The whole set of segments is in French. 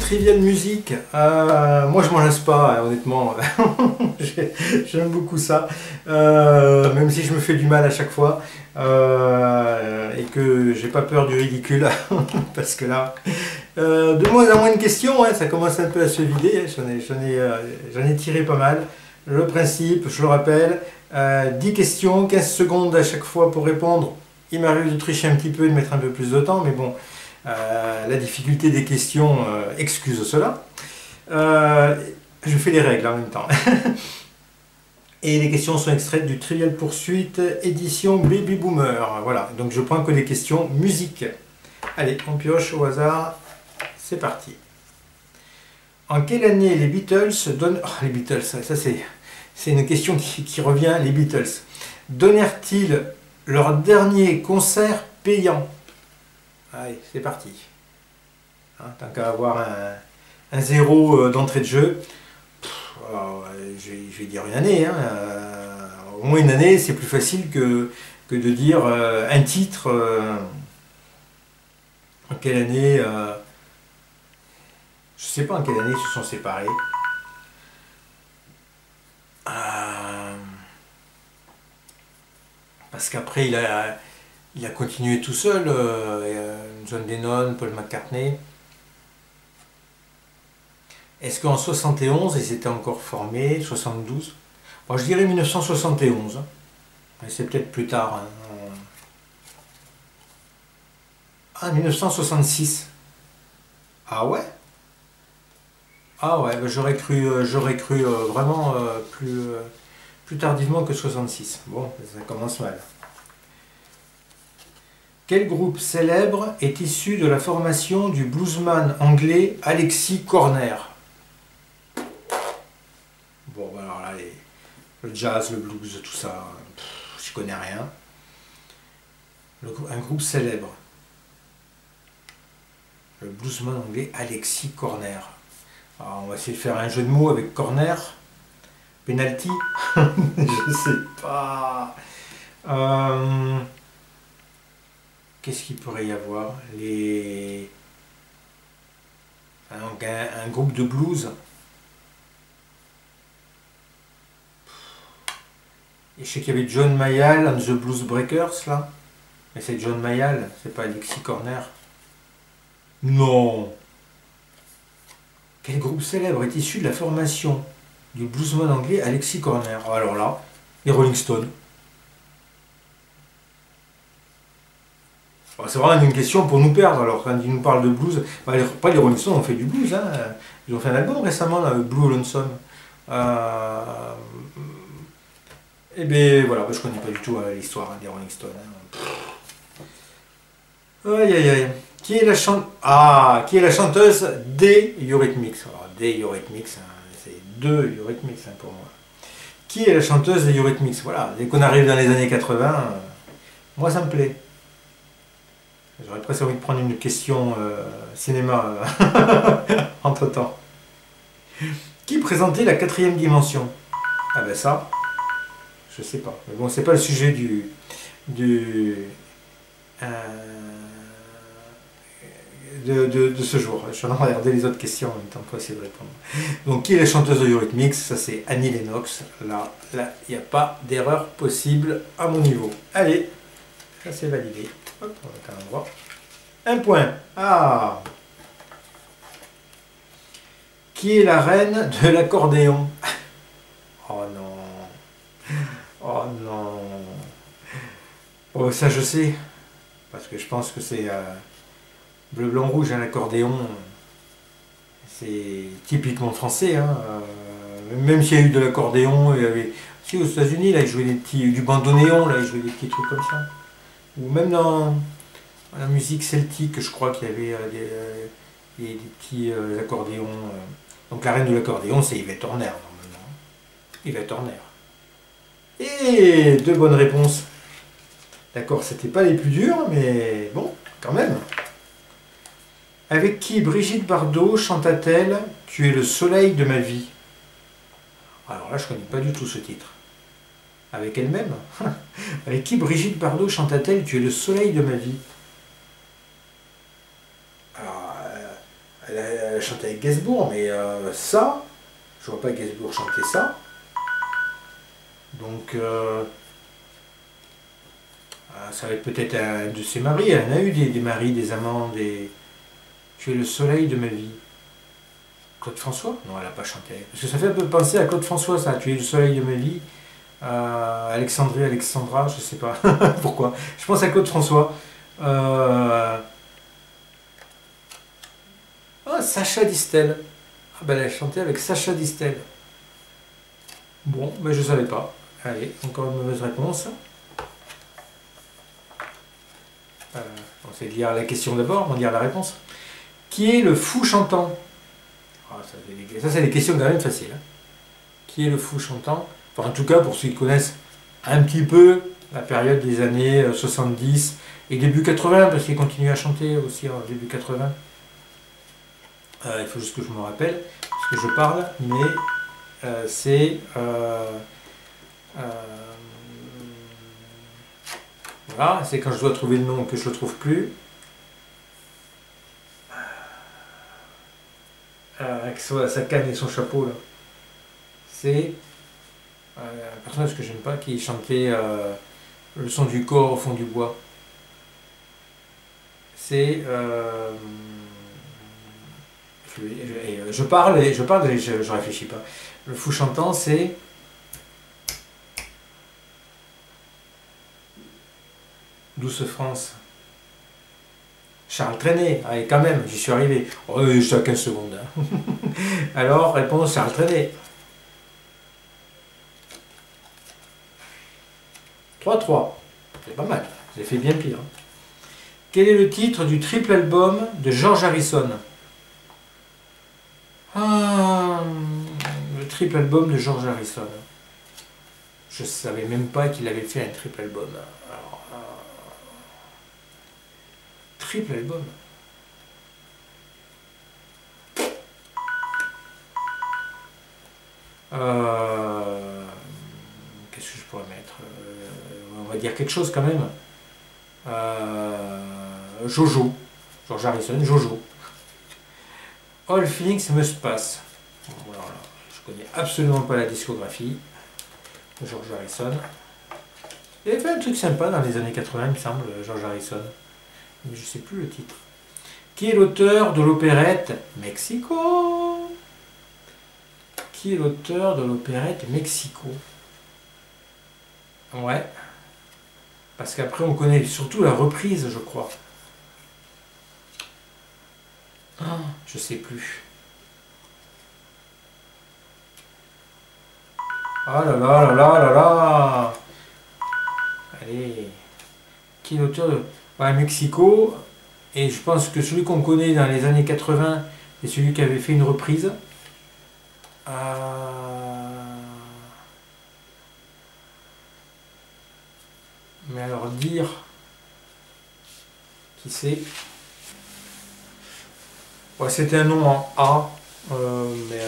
Trivial Musique. Moi je m'en lasse pas, hein, honnêtement. J'aime beaucoup ça. Même si je me fais du mal à chaque fois. Et que j'ai pas peur du ridicule. Parce que là, de moins en moins de questions, hein, ça commence un peu à se vider. J'en ai tiré pas mal. Le principe, je le rappelle, 10 questions, 15 secondes à chaque fois pour répondre. Il m'arrive de tricher un petit peu, de mettre un peu plus de temps, mais bon, la difficulté des questions excuse cela. Je fais les règles en même temps. Et les questions sont extraites du Trivial Pursuit édition Baby Boomer. Voilà, donc je prends que des questions musique. Allez, on pioche au hasard. C'est parti. En quelle année les Beatles donnent... Oh, les Beatles, ça c'est une question qui revient. Les Beatles donnèrent-ils leur dernier concert payant? Allez, c'est parti. Hein, tant qu'à avoir un zéro d'entrée de jeu, je vais dire une année. Hein, au moins une année, c'est plus facile que de dire un titre. En quelle année je sais pas en quelle année ils se sont séparés. Parce qu'après il a continué tout seul, John Lennon, Paul McCartney. Est-ce qu'en 71 ils étaient encore formés, 72? Bon, je dirais 1971. Mais c'est peut-être plus tard. Hein. Ah, 1966. Ah ouais? Ah ouais, bah j'aurais cru vraiment plus tardivement que 66. Bon, ça commence mal. Quel groupe célèbre est issu de la formation du bluesman anglais Alexis Corner? Bon, bah alors là, le jazz, le blues, tout ça, je connais rien. Un groupe célèbre. Le bluesman anglais Alexis Corner. Alors, on va essayer de faire un jeu de mots avec corner. Penalty. Je sais pas. Qu'est-ce qu'il pourrait y avoir? Un groupe de blues. Et je sais qu'il y avait John Mayall and the Blues Breakers là. Mais c'est John Mayall, c'est pas Alexis Corner. Non. Quel groupe célèbre est issu de la formation du bluesman anglais Alexis Corner? Alors là, les Rolling Stones. C'est vraiment une question pour nous perdre. Alors quand ils nous parlent de blues, pas les Rolling Stones ont fait du blues. Hein. Ils ont fait un album récemment, là, Blue Lonesome. Et bien voilà, je connais pas du tout l'histoire des Rolling Stones. Hein. Aïe aïe aïe. Qui est la chanteuse des Eurythmics? Alors, des Eurythmics, hein, c'est deux Eurythmics hein, pour moi. Qui est la chanteuse des Eurythmics? Voilà, dès qu'on arrive dans les années 80, moi ça me plaît. J'aurais presque envie de prendre une question cinéma entre temps. Qui présentait la quatrième dimension? Ah ben ça, je sais pas. Mais bon, c'est pas le sujet de ce jour. Je suis en train de regarder les autres questions en même temps pour essayer de répondre. Donc, qui est la chanteuse de Eurythmics? Ça, c'est Annie Lennox. Là, il n'y a pas d'erreur possible à mon niveau. Allez, ça c'est validé. Hop, on va mettre un endroit. Un point. Ah! Qui est la reine de l'accordéon? Oh non. Oh non. Oh, ça je sais. Parce que je pense que c'est bleu, blanc, rouge à l'accordéon. C'est typiquement français. Hein. Même s'il y a eu de l'accordéon, il y avait... Si aux États-Unis, là, ils jouaient du bandoneon, là, ils jouaient des petits trucs comme ça. Ou même dans la musique celtique, je crois qu'il y avait des petits accordéons. Donc la reine de l'accordéon, c'est Yvette Horner, normalement. Yvette Horner. Et deux bonnes réponses. D'accord, c'était pas les plus durs, mais bon, quand même. Avec qui Brigitte Bardot chanta-t-elle « Tu es le soleil de ma vie » ? Alors là, je connais pas du tout ce titre. Avec elle-même. Avec qui Brigitte Bardot chanta-t-elle « Tu es le soleil de ma vie » ? Alors, elle a chanté avec Gainsbourg, mais ça, je vois pas Gainsbourg chanter ça. Donc, ça va être peut-être un de ses maris. Elle en a eu des maris, des amants, des... Tu es le soleil de ma vie. Claude François? Non, elle n'a pas chanté. Parce que ça fait un peu penser à Claude François, ça. Tu es le soleil de ma vie. Alexandrie, Alexandra, je sais pas pourquoi. Je pense à Claude François. Sacha Distel. Ah ben elle a chanté avec Sacha Distel. Bon, mais je savais pas. Allez, encore une mauvaise réponse. On sait lire la question d'abord, on va lire la réponse. Qui est le fou chantant? Ça, c'est des questions quand même faciles. Hein. Qui est le fou chantant? Enfin, en tout cas, pour ceux qui connaissent un petit peu la période des années 70 et début 80, parce qu'il continue à chanter aussi en début 80. Il faut juste que je me rappelle, parce que je parle, mais c'est... voilà, c'est quand je dois trouver le nom que je ne le trouve plus. Avec sa canne et son chapeau, là. C'est un personnage que j'aime pas, qui chantait le son du corps au fond du bois. C'est... je parle et je réfléchis pas. Le fou chantant, c'est... Douce France. Charles Trenet. Allez, quand même, j'y suis arrivé. Oh, j'étais à 15 secondes. Hein. Alors, réponse Charles Trenet. 3-3. C'est pas mal. J'ai fait bien pire. Quel est le titre du triple album de George Harrison? Le triple album de George Harrison. Je savais même pas qu'il avait fait un triple album. Alors, triple album. Qu'est-ce que je pourrais mettre? On va dire quelque chose quand même. Jojo. George Harrison, Jojo. All Things Must Pass. Voilà, je connais absolument pas la discographie de George Harrison. Il avait fait un truc sympa dans les années 80, il me semble, George Harrison. Mais je sais plus le titre. Qui est l'auteur de l'opérette Mexico? Qui est l'auteur de l'opérette Mexico? Ouais. Parce qu'après, on connaît surtout la reprise, je crois. Je sais plus. Ah là là là là là là. Allez. Qui est l'auteur de... Ouais, Mexico. Et je pense que celui qu'on connaît dans les années 80, c'est celui qui avait fait une reprise. Mais alors dire qui c'est. Ouais, c'était un nom en A, mais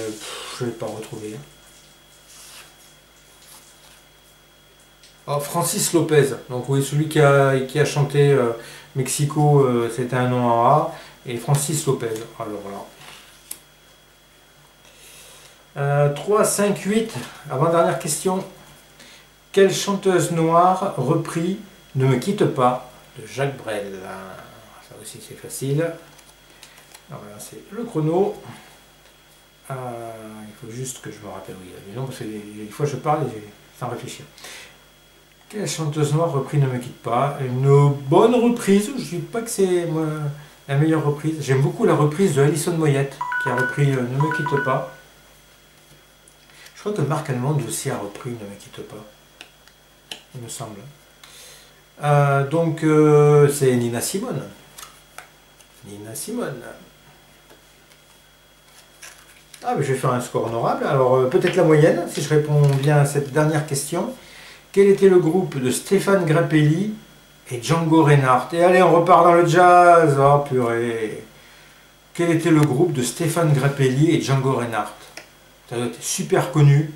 je ne vais pas retrouver. Oh, Francis Lopez, donc oui, celui qui a chanté Mexico, c'était un nom en A, et Francis Lopez, alors voilà. 3, 5, 8, avant-dernière question. Quelle chanteuse noire reprit Ne me quitte pas de Jacques Brel? Ça aussi c'est facile. Alors voilà, c'est le chrono. Il faut juste que je me rappelle où il y a du nom, parce que des fois je parle sans réfléchir. Quelle chanteuse noire reprit Ne me quitte pas? Une bonne reprise, je ne dis pas que c'est la meilleure reprise. J'aime beaucoup la reprise de Alison Moyette, qui a repris Ne me quitte pas. Je crois que Marc Almond aussi a repris Ne me quitte pas, il me semble. Donc c'est Nina Simone. Nina Simone. Ah, mais je vais faire un score honorable. Alors, peut-être la moyenne, si je réponds bien à cette dernière question. Quel était le groupe de Stéphane Grappelli et Django Reinhardt? Et allez, on repart dans le jazz. Oh, purée. Quel était le groupe de Stéphane Grappelli et Django Reinhardt? Ça doit être super connu.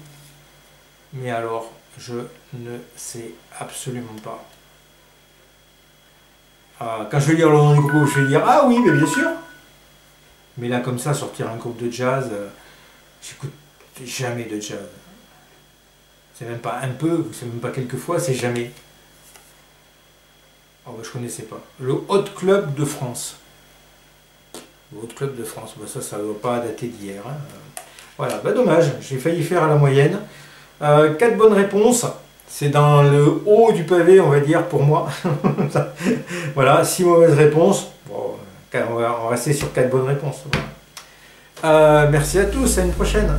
Mais alors, je ne sais absolument pas. Quand je vais lire le nom du groupe, je vais dire « Ah oui, mais bien sûr !» Mais là, comme ça, sortir un groupe de jazz, j'écoute jamais de jazz. C'est même pas un peu, c'est même pas quelques fois, c'est jamais. Oh, bah, je connaissais pas. Le Hot Club de France. Le Hot Club de France, bah, ça ne doit pas dater d'hier. Hein. Voilà, bah, dommage, j'ai failli faire à la moyenne. 4 bonnes réponses. C'est dans le haut du pavé, on va dire, pour moi. Voilà, 6 mauvaises réponses. Bon, on va rester sur 4 bonnes réponses. Voilà. Merci à tous, à une prochaine.